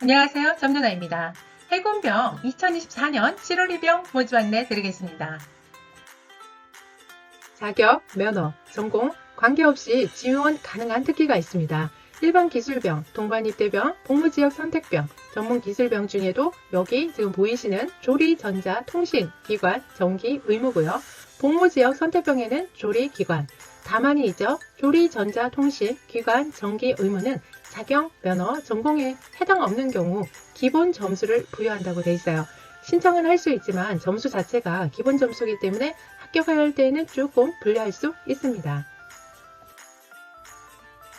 안녕하세요. 점누나입니다. 해군병 2024년 7월 입영 모집 안내 드리겠습니다. 자격, 면허, 전공 관계없이 지원 가능한 특기가 있습니다. 일반 기술병, 동반입대병, 복무지역 선택병, 전문기술병 중에도 여기 지금 보이시는 조리, 전자, 통신, 기관, 전기, 의무고요. 복무지역 선택병에는 조리, 기관. 다만이죠. 조리, 전자, 통신, 기관, 전기, 의무는 자격, 면허, 전공에 해당 없는 경우 기본 점수를 부여한다고 되어 있어요. 신청은 할 수 있지만 점수 자체가 기본 점수이기 때문에 합격할 때에는 조금 불리할 수 있습니다.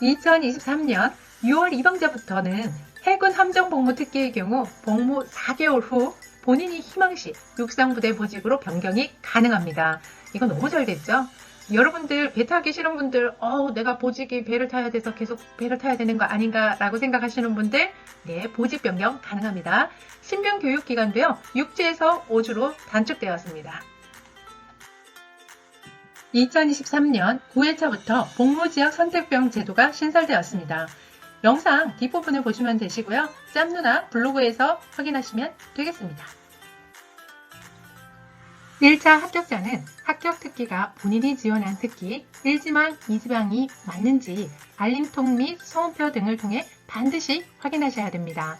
2023년 6월 입영자부터는 해군 함정복무 특기의 경우 복무 4개월 후 본인이 희망시 육상부대 보직으로 변경이 가능합니다. 이거 너무 잘 됐죠? 여러분들 배 타기 싫은 분들 내가 보직이 배를 타야 돼서 계속 배를 타야 되는 거 아닌가 라고 생각하시는 분들 보직 변경 가능합니다. 신병 교육기간도요 6주에서 5주로 단축되었습니다. 2023년 9회차부터 복무지역 선택병 제도가 신설되었습니다. 영상 뒷부분을 보시면 되시고요. 짬누나 블로그에서 확인하시면 되겠습니다. 1차 합격자는 합격 특기가 본인이 지원한 특기 1지망, 2지망이 맞는지 알림통 및 소음표 등을 통해 반드시 확인하셔야 됩니다.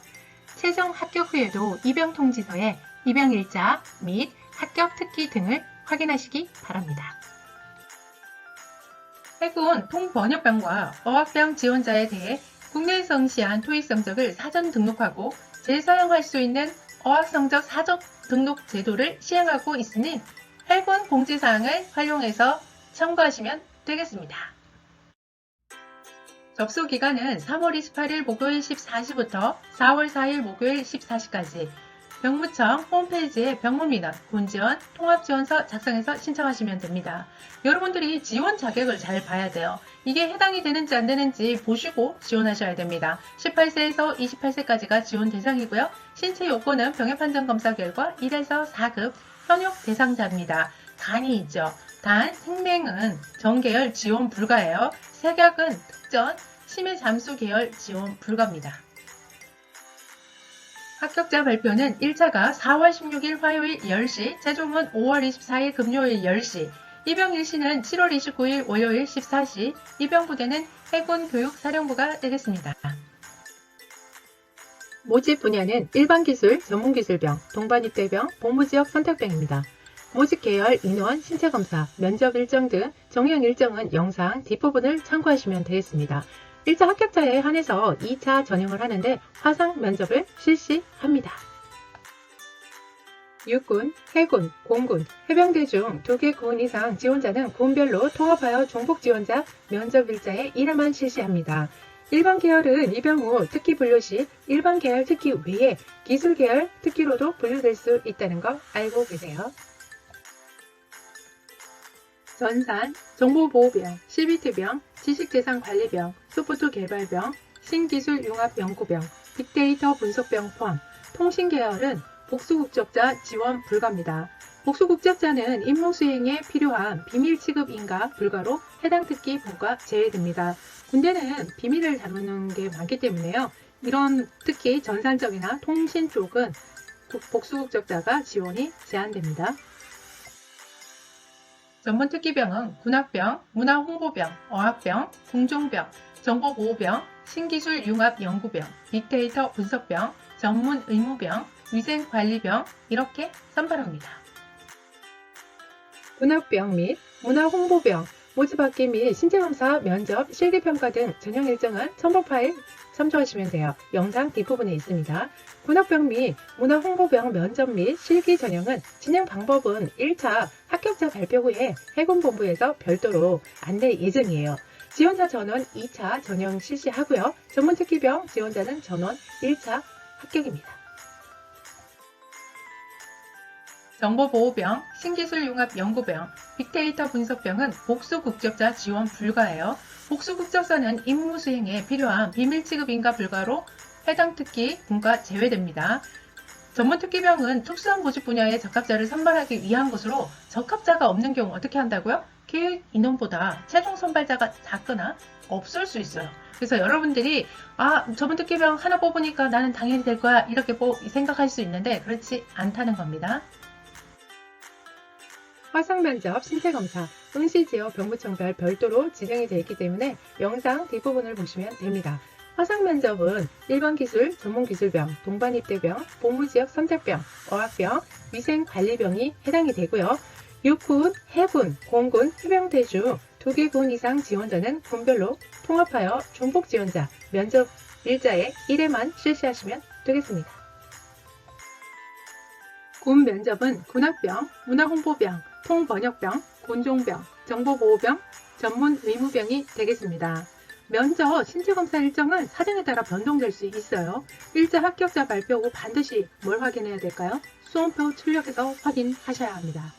최종 합격 후에도 입영 통지서에 입영 일자 및 합격 특기 등을 확인하시기 바랍니다. 해군 통번역병과 어학병 지원자에 대해 국내에서 응시한 토익 성적을 사전 등록하고 재사용할 수 있는 어학성적 사전 등록 제도를 시행하고 있으니 해군 공지사항을 활용해서 참고하시면 되겠습니다. 접수 기간은 3월 28일 목요일 14시부터 4월 4일 목요일 14시까지 병무청 홈페이지에 병무민원, 군지원, 통합지원서 작성해서 신청하시면 됩니다. 여러분들이 지원 자격을 잘 봐야 돼요. 이게 해당이 되는지 안 되는지 보시고 지원하셔야 됩니다. 18세에서 28세까지가 지원 대상이고요. 신체 요건은 병역판정 검사 결과 1에서 4급 현역 대상자입니다. 단이 있죠. 단, 생명은 전계열 지원 불가예요. 세격은 특전, 치매 잠수 계열 지원 불가입니다. 합격자 발표는 1차가 4월 16일 화요일 10시, 최종은 5월 24일 금요일 10시, 입영 일시는 7월 29일 월요일 14시, 입영부대는 해군교육사령부가 되겠습니다. 모집 분야는 일반기술, 전문기술병, 동반입대병, 복무지역 선택병입니다. 모집 계열, 인원, 신체검사, 면접 일정 등 정형 일정은 영상 뒷부분을 참고하시면 되겠습니다. 1차 합격자에 한해서 2차 전형을 하는데 화상 면접을 실시합니다. 육군, 해군, 공군, 해병대 중 2개 군 이상 지원자는 군별로 통합하여 종북 지원자 면접 일자에 1회만 실시합니다. 일반 계열은 입영 후 특기 분류 시 일반 계열 특기 외에 기술 계열 특기로도 분류될 수 있다는 거 알고 계세요? 전산, 정보보호병, CBT병, 지식재산관리병, 소프트 개발병, 신기술융합연구병, 빅데이터 분석병 포함, 통신계열은 복수국적자 지원 불가입니다. 복수국적자는 임무 수행에 필요한 비밀 취급 인가 불가로 해당 특기 분과 제외됩니다. 군대는 비밀을 다루는 게 많기 때문에요. 이런 특히 전산적이나 통신 쪽은 복수국적자가 지원이 제한됩니다. 전문특기병은 군학병, 문화홍보병, 어학병, 공종병, 정보보호병, 신기술융합연구병, 빅데이터 분석병, 전문의무병, 위생관리병 이렇게 선발합니다. 군학병 및 문화홍보병, 모집학기 및 신체검사, 면접, 실기평가 등 전형 일정은 첨부 파일 참조하시면 돼요. 영상 뒷부분에 있습니다. 군학병 및 문화홍보병 면접 및 실기 전형은 진행 방법은 1차 합격자 발표 후에 해군본부에서 별도로 안내 예정이에요. 지원자 전원 2차 전형 실시하고요. 전문특기병 지원자는 전원 1차 합격입니다. 정보보호병, 신기술융합연구병, 빅데이터 분석병은 복수국적자 지원 불가예요. 복수국적자는 임무 수행에 필요한 비밀 취급 인가 불가로 해당 특기 분과 제외됩니다. 전문특기병은 특수한 모집 분야의 적합자를 선발하기 위한 것으로 적합자가 없는 경우 어떻게 한다고요? 계획 인원보다 최종 선발자가 작거나 없을 수 있어요. 그래서 여러분들이 저번 특기병 하나 뽑으니까 나는 당연히 될 거야 이렇게 생각할 수 있는데 그렇지 않다는 겁니다. 화상면접, 신체검사, 응시지역 병무청별 별도로 지정이 되어 있기 때문에 영상 뒷부분을 보시면 됩니다. 화상면접은 일반 기술, 전문 기술병, 동반 입대병, 복무지역 선택병, 어학병, 위생관리병이 해당이 되고요. 육군, 해군, 공군, 해병대 중 2개 군 이상 지원자는 군별로 통합하여 중복 지원자 면접 일자에 1회만 실시하시면 되겠습니다. 군 면접은 군학병, 문화홍보병, 통번역병, 곤종병, 정보보호병, 전문 의무병이 되겠습니다. 면접 신체검사 일정은 사정에 따라 변동될 수 있어요. 일자 합격자 발표 후 반드시 뭘 확인해야 될까요? 수험표 출력해서 확인하셔야 합니다.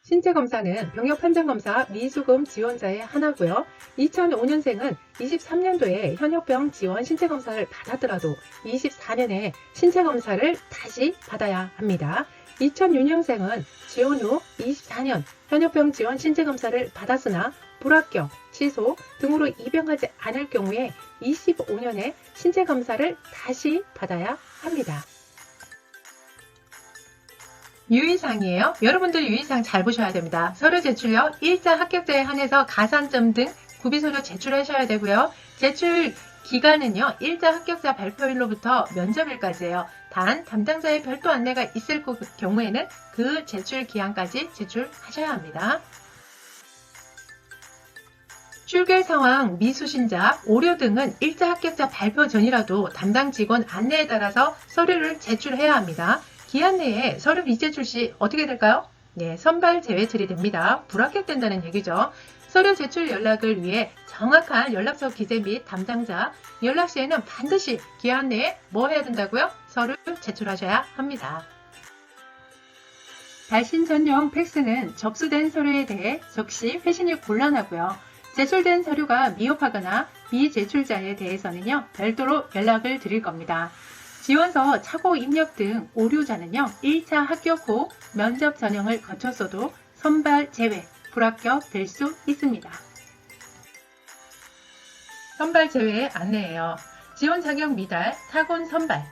신체검사는 병역판정검사 미수금 지원자의 하나고요. 2005년생은 23년도에 현역병 지원 신체검사를 받았더라도 24년에 신체검사를 다시 받아야 합니다. 2006년생은 지원 후 24년 현역병 지원 신체검사를 받았으나 불합격, 취소 등으로 입영하지 않을 경우에 25년에 신체검사를 다시 받아야 합니다. 유의사항이에요. 여러분들 유의사항 잘 보셔야 됩니다. 서류 제출력, 일자 합격자에 한해서 가산점 등 구비서류 제출하셔야 되고요. 제출 기간은요. 일자 합격자 발표일로부터 면접일까지예요. 단 담당자의 별도 안내가 있을 경우에는 그 제출 기한까지 제출하셔야 합니다. 출결 상황, 미수신자, 오류 등은 일자 합격자 발표 전이라도 담당 직원 안내에 따라서 서류를 제출해야 합니다. 기한 내에 서류 미제출 시 어떻게 될까요? 네, 선발 제외 처리됩니다. 불합격된다는 얘기죠. 서류 제출 연락을 위해 정확한 연락처 기재 및 담당자 연락 시에는 반드시 기한 내에 뭐 해야 된다고요? 서류 제출하셔야 합니다. 발신 전용 팩스는 접수된 서류에 대해 즉시 회신이 곤란하고요. 제출된 서류가 미흡하거나 미제출자에 대해서는요, 별도로 연락을 드릴 겁니다. 지원서 착오 입력 등 오류자는요, 1차 합격 후 면접 전형을 거쳤어도 선발 제외, 불합격 될 수 있습니다. 선발 제외의 안내예요. 지원 자격 미달, 타곤 선발,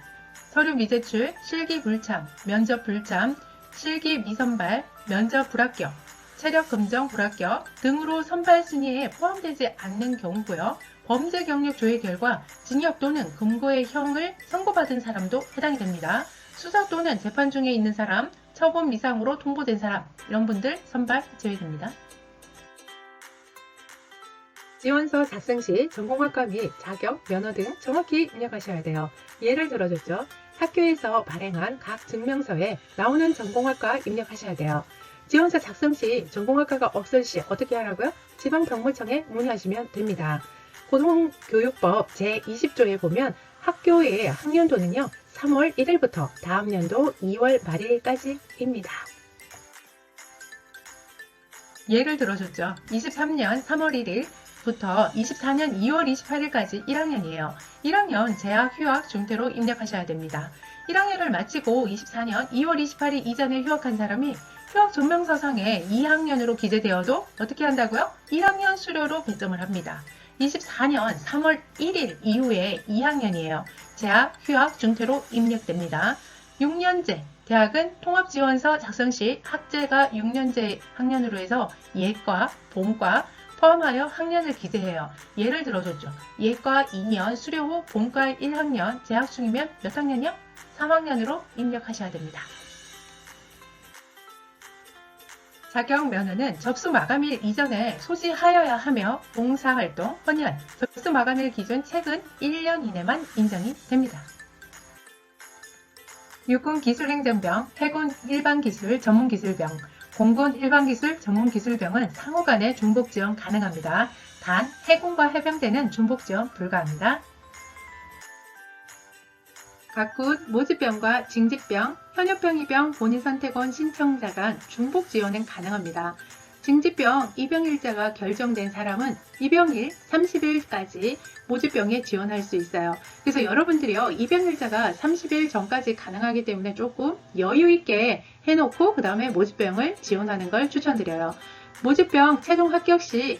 서류 미제출, 실기 불참, 면접 불참, 실기 미선발, 면접 불합격, 체력 검정 불합격 등으로 선발 순위에 포함되지 않는 경우고요. 범죄 경력 조회 결과 징역 또는 금고의 형을 선고받은 사람도 해당이 됩니다. 수사 또는 재판 중에 있는 사람, 처분 미상으로 통보된 사람, 이런 분들 선발 제외됩니다. 지원서 작성 시 전공학과 및 자격, 면허 등 정확히 입력하셔야 돼요. 예를 들어줬죠. 학교에서 발행한 각 증명서에 나오는 전공학과 입력하셔야 돼요. 지원서 작성 시 전공학과가 없을 시 어떻게 하라고요? 지방병무청에 문의하시면 됩니다. 고등교육법 제20조에 보면 학교의 학년도는요, 3월 1일부터 다음 년도 2월 말일까지입니다. 예를 들어줬죠. 23년 3월 1일부터 24년 2월 28일까지 1학년이에요. 1학년 재학, 휴학, 중퇴로 입력하셔야 됩니다. 1학년을 마치고 24년 2월 28일 이전에 휴학한 사람이 휴학 증명서상에 2학년으로 기재되어도 어떻게 한다고요? 1학년 수료로 배점을 합니다. 24년 3월 1일 이후에 2학년이에요. 재학, 휴학, 중퇴로 입력됩니다. 6년제, 대학은 통합지원서 작성 시 학제가 6년제 학년으로 해서 예과, 본과 포함하여 학년을 기재해요. 예를 들어줬죠. 예과 2년, 수료 후 본과 1학년, 재학 중이면 몇 학년이요? 3학년으로 입력하셔야 됩니다. 자격 면허는 접수 마감일 이전에 소지하여야 하며 봉사활동, 헌혈, 접수 마감일 기준 최근 1년 이내만 인정이 됩니다. 육군 기술행정병, 해군 일반기술 전문기술병, 공군 일반기술 전문기술병은 상호 간의 중복 지원 가능합니다. 단 해군과 해병대는 중복 지원 불가합니다. 각군 모집병과 징집병, 현역병 입영 본인선택원 신청자 간 중복 지원은 가능합니다. 징집병 입영일자가 결정된 사람은 입영일 30일까지 모집병에 지원할 수 있어요. 그래서 여러분들이요, 입영일자가 30일 전까지 가능하기 때문에 조금 여유있게 해놓고 그 다음에 모집병을 지원하는 걸 추천드려요. 모집병 최종 합격 시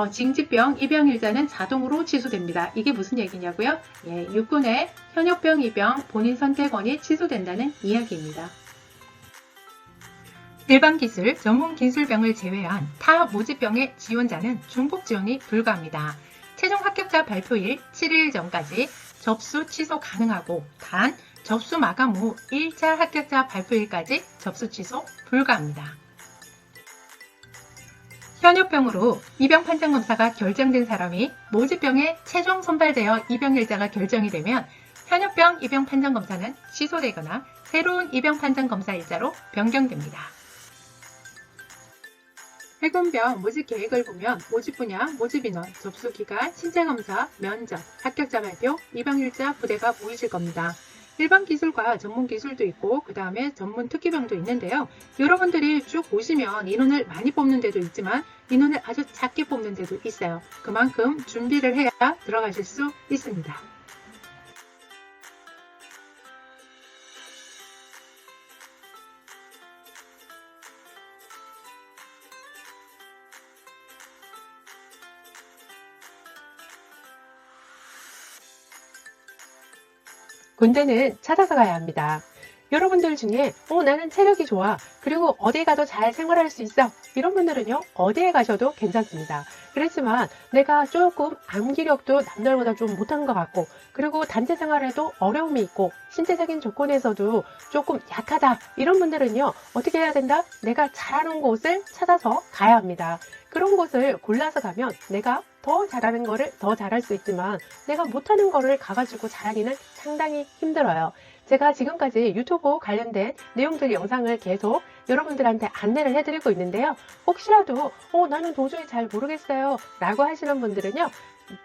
징지병 입양일자는 자동으로 취소됩니다. 이게 무슨 얘기냐고요? 육군의 현역병 입양 본인 선택권이 취소된다는 이야기입니다. 일반 기술, 전문 기술병을 제외한 타 모집병의 지원자는 중복 지원이 불가합니다. 최종 합격자 발표일 7일 전까지 접수 취소 가능하고 단 접수 마감 후 1차 합격자 발표일까지 접수 취소 불가합니다. 현역병으로 입영 판정 검사가 결정된 사람이 모집병에 최종 선발되어 입영일자가 결정이 되면 현역병 입영 판정 검사는 취소되거나 새로운 입영 판정 검사 일자로 변경됩니다. 해군병 모집 계획을 보면 모집 분야, 모집 인원, 접수 기간, 신체 검사, 면접, 합격자 발표, 입영일자 부대가 보이실 겁니다. 일반 기술과 전문 기술도 있고 그 다음에 전문 특기병도 있는데요. 여러분들이 쭉 보시면 인원을 많이 뽑는 데도 있지만 인원을 아주 작게 뽑는 데도 있어요. 그만큼 준비를 해야 들어가실 수 있습니다. 군대는 찾아서 가야 합니다. 여러분들 중에 나는 체력이 좋아. 그리고 어디 가도 잘 생활할 수 있어. 이런 분들은요. 어디에 가셔도 괜찮습니다. 그렇지만 내가 조금 암기력도 남들보다 좀 못한 것 같고 그리고 단체 생활에도 어려움이 있고 신체적인 조건에서도 조금 약하다. 이런 분들은요. 어떻게 해야 된다? 내가 잘하는 곳을 찾아서 가야 합니다. 그런 곳을 골라서 가면 내가 더 잘하는 거를 더 잘할 수 있지만 내가 못하는 거를 가가지고 잘하기는 상당히 힘들어요. 제가 지금까지 유튜브 관련된 내용들 영상을 계속 여러분들한테 안내를 해드리고 있는데요. 혹시라도 나는 도저히 잘 모르겠어요 라고 하시는 분들은요.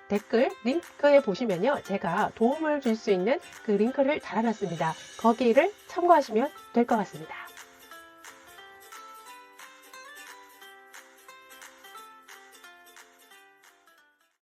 댓글 링크에 보시면요. 제가 도움을 줄 수 있는 그 링크를 달아놨습니다. 거기를 참고하시면 될 것 같습니다.